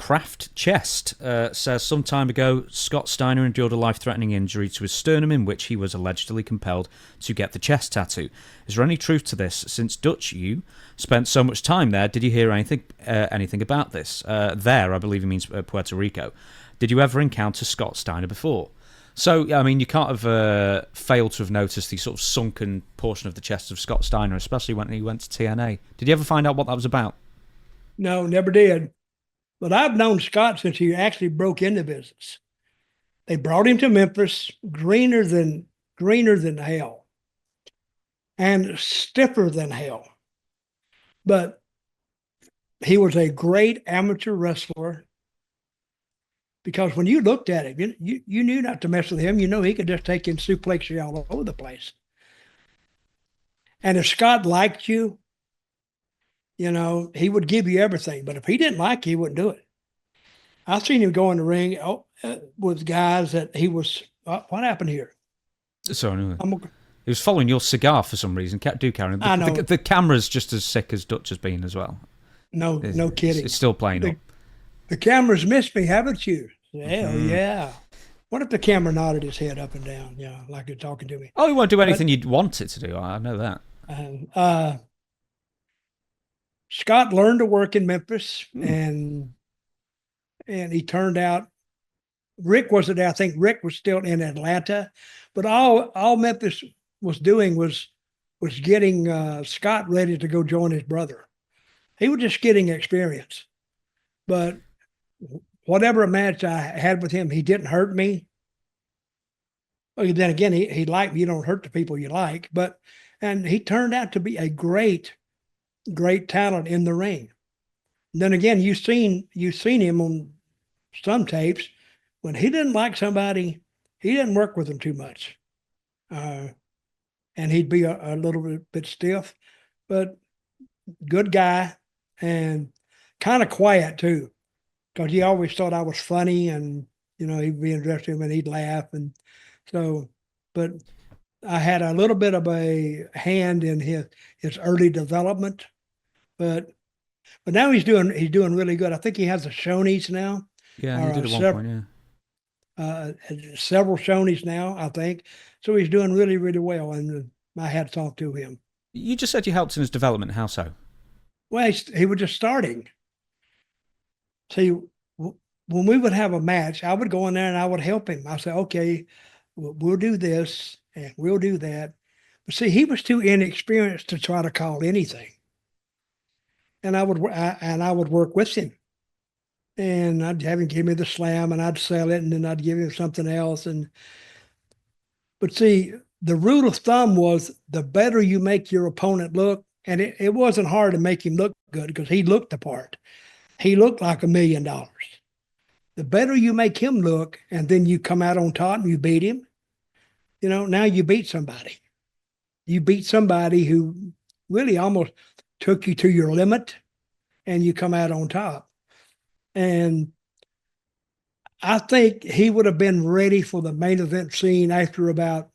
Craft Chest says some time ago, Scott Steiner endured a life-threatening injury to his sternum in which he was allegedly compelled to get the chest tattoo. Is there any truth to this? Since Dutch, you spent so much time there, did you hear anything about this? There, I believe he means Puerto Rico. Did you ever encounter Scott Steiner before? So, I mean, you can't have failed to have noticed the sort of sunken portion of the chest of Scott Steiner, especially when he went to TNA. Did you ever find out what that was about? No, never did. But I've known Scott since he actually broke into business. They brought him to Memphis, greener than hell, and stiffer than hell. But he was a great amateur wrestler because when you looked at him, you knew not to mess with him. You know he could just take you and suplex you all over the place. And if Scott liked you, you know, he would give you everything. But if he didn't like you, he wouldn't do it. I've seen him go in the ring with guys that he was, what happened here? Sorry, no. He was following your cigar for some reason. Do carry on. I know. The camera's just as sick as Dutch has been as well. No kidding. It's still playing up. The camera's missed me, haven't you? Hell yeah. What if the camera nodded his head up and down, like you're talking to me? Oh, he won't do anything you'd want it to do. I know that. Scott learned to work in Memphis, and he turned out. Rick wasn't there. I think Rick was still in Atlanta, but all Memphis was doing was getting Scott ready to go join his brother. He was just getting experience. But whatever match I had with him, he didn't hurt me. Well, then again, he liked me. You don't hurt the people you like. And he turned out to be a great talent in the ring. And then again, you've seen him on some tapes. When he didn't like somebody, he didn't work with them too much. And he'd be a little bit stiff, but good guy and kind of quiet too, because he always thought I was funny, and he'd be interested in him and he'd laugh. And so, but I had a little bit of a hand in his early development, but now he's doing really good. I think he has the Shoney's now. Yeah, he did at one point, yeah. Several Shoney's now, I think. So he's doing really, really well, and my hat's off to him. You just said you helped in his development. How so? Well, he was just starting. See, when we would have a match, I would go in there and I would help him. I said, okay, we'll do this and we'll do that. But see, he was too inexperienced to try to call anything. And I would work with him. And I'd have him give me the slam, and I'd sell it, and then I'd give him something else. But see, the rule of thumb was the better you make your opponent look, and it wasn't hard to make him look good because he looked the part. He looked like $1 million. The better you make him look, and then you come out on top and you beat him, now you beat somebody. You beat somebody who really almost took you to your limit, and you come out on top. And I think he would have been ready for the main event scene after about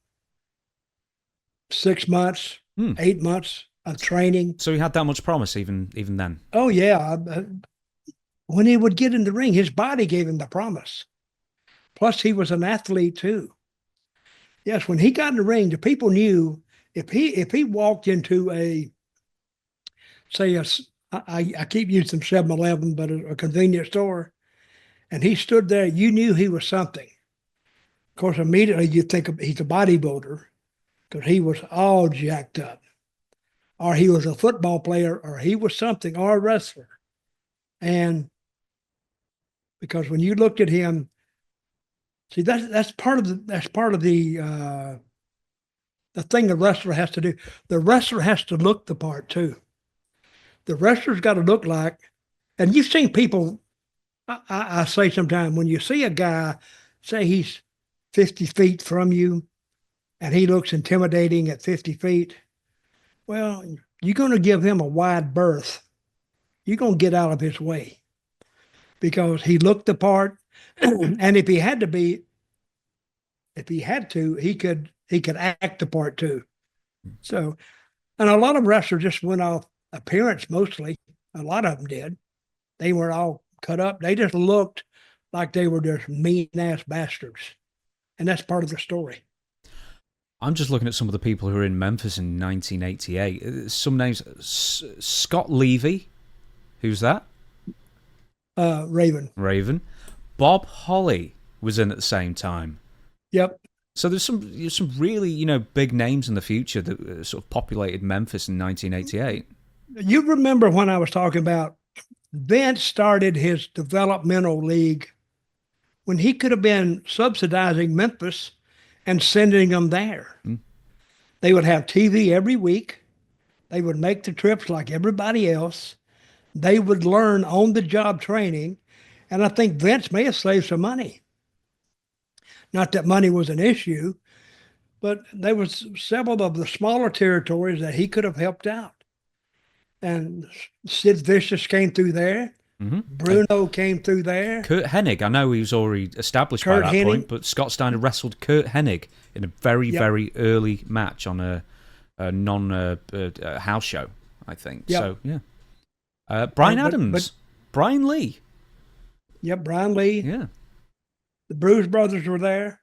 6 months, 8 months of training. So he had that much promise even then? Oh, yeah. When he would get in the ring, his body gave him the promise. Plus, he was an athlete, too. Yes, when he got in the ring, the people knew if he walked into I keep using 7-Eleven, but a convenience store, and he stood there, you knew he was something. Of course, immediately you think he's a bodybuilder because he was all jacked up, or he was a football player, or he was something, or a wrestler. And because when you looked at him, see, that's part of the thing the wrestler has to do. The wrestler has to look the part too. The wrestler's got to look like, and you've seen people, I say sometimes, when you see a guy, say he's 50 feet from you, and he looks intimidating at 50 feet, well, you're going to give him a wide berth. You're going to get out of his way because he looked the part, and if he had to, he could act the part too. So, and a lot of wrestlers just went off appearance mostly. A lot of them did. They were all cut up. They just looked like they were just mean ass bastards. And that's part of the story. I'm just looking at some of the people who were in Memphis in 1988. Some names: Scott Levy. Who's that? Raven. Raven. Bob Holly was in at the same time. Yep. So there's some really big names in the future that sort of populated Memphis in 1988. You remember when I was talking about Vince started his developmental league when he could have been subsidizing Memphis and sending them there. They would have TV every week. They would make the trips like everybody else. They would learn on-the-job training. And I think Vince may have saved some money. Not that money was an issue, but there was several of the smaller territories that he could have helped out. And Sid Vicious came through there. Bruno came through there. Kurt Hennig, I know he was already established by that point, but Scott Steiner wrestled Kurt Hennig in a very, very early match on a non-house show, I think. Yep. So, yeah. Brian Adams. Brian Lee. Yep, Brian Lee. Yeah. The Bruise Brothers were there.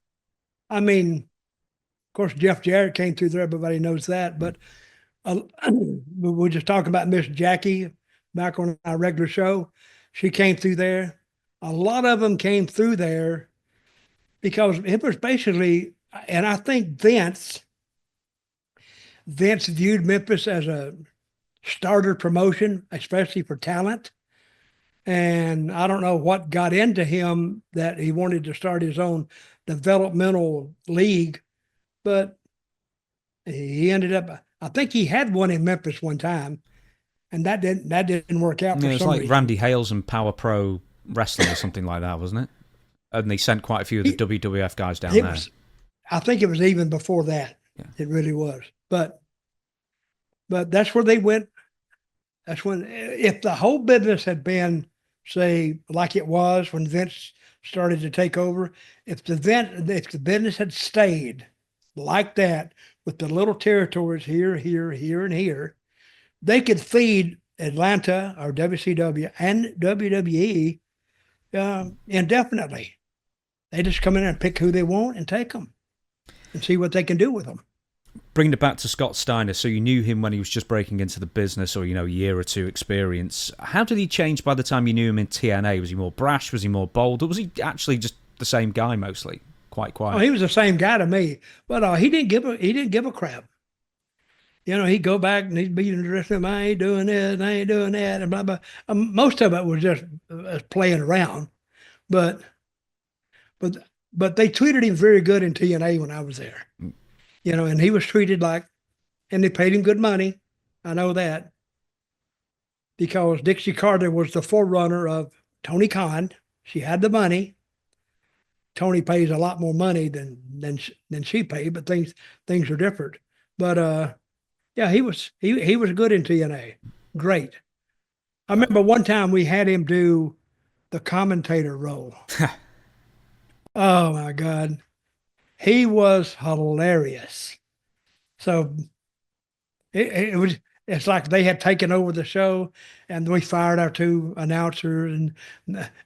I mean, of course, Jeff Jarrett came through there. Everybody knows that. But we're just talking about Miss Jackie back on our regular show. She came through there. A lot of them came through there because it was basically, and I think Vince viewed Memphis as a starter promotion, especially for talent. And I don't know what got into him that he wanted to start his own developmental league, but he ended up, I think he had one in Memphis one time, and that didn't work out for some reason. It was like Randy Hales and Power Pro Wrestling or something like that, wasn't it? And they sent quite a few of the WWF guys down there. I think it was even before that. Yeah. It really was. But that's where they went. That's when, if the whole business had been, say, like it was when Vince started to take over, if the business had stayed like that with the little territories here, and here, they could feed Atlanta or WCW and WWE indefinitely. They just come in and pick who they want and take them and see what they can do with them. Bringing it back to Scott Steiner, so you knew him when he was just breaking into the business or, a year or two experience. How did he change by the time you knew him in TNA? Was he more brash? Was he more bold? Or was he actually just the same guy mostly? Quite quiet? Oh, he was the same guy to me, but he didn't give a crap. He'd go back and he'd be in the dressing room, I ain't doing this, I ain't doing that, and blah, blah. Most of it was just playing around, but they treated him very good in TNA when I was there. And he was treated and they paid him good money. I know that. Because Dixie Carter was the forerunner of Tony Khan. She had the money. Tony pays a lot more money than she paid, but things are different. But he was good in TNA. Great. I remember one time we had him do the commentator role. Oh my God. He was hilarious. So it's like they had taken over the show and we fired our two announcers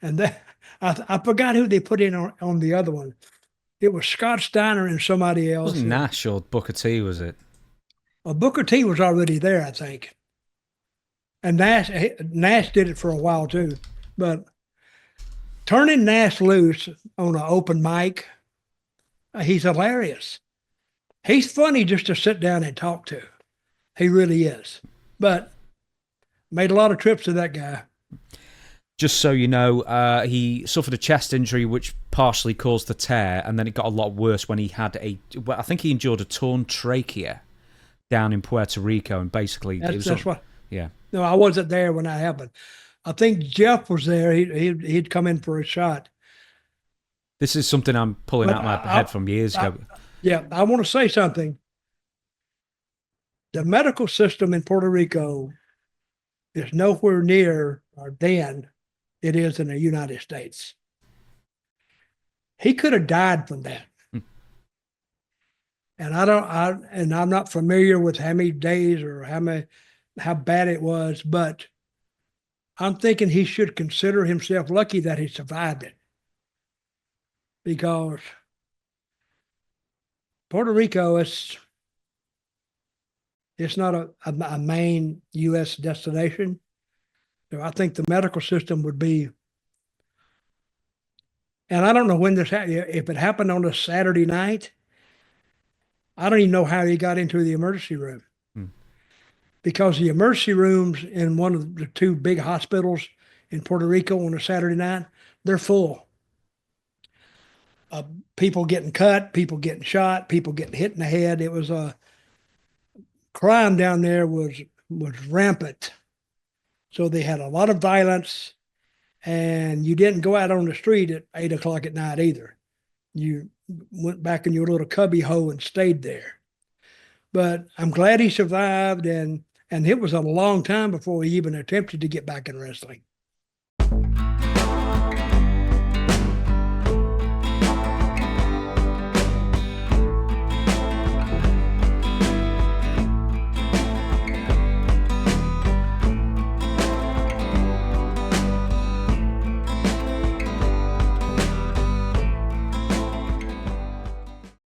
and I forgot who they put in on the other one. It was Scott Steiner and somebody else. It wasn't Nash or Booker T, was it? Well, Booker T was already there, I think. And Nash did it for a while too. But turning Nash loose on an open mic, he's hilarious. He's funny just to sit down and talk to. He really is. But made a lot of trips to that guy. Just so you know, he suffered a chest injury which partially caused the tear, and then it got a lot worse when he had I think he endured a torn trachea down in Puerto Rico, and basically that's what. Yeah. No, I wasn't there when that happened. I think Jeff was there. He'd come in for a shot. This is something I'm pulling out my head from years ago. I want to say something. The medical system in Puerto Rico is nowhere near than it is in the United States. He could have died from that. And I'm not familiar with how many days or how bad it was, but I'm thinking he should consider himself lucky that he survived it, because Puerto Rico is it's not a main U.S. destination. So I think the medical system would be, and I don't know when this happened. If it happened on a Saturday night, I don't even know how he got into the emergency room, because the emergency rooms in one of the two big hospitals in Puerto Rico on a Saturday night, they're full. People getting cut, people getting shot, people getting hit in the head. It was a crime down there was rampant. So they had a lot of violence, and you didn't go out on the street at 8 o'clock at night either. You went back in your little cubby hole and stayed there. But I'm glad he survived, and it was a long time before he even attempted to get back in wrestling.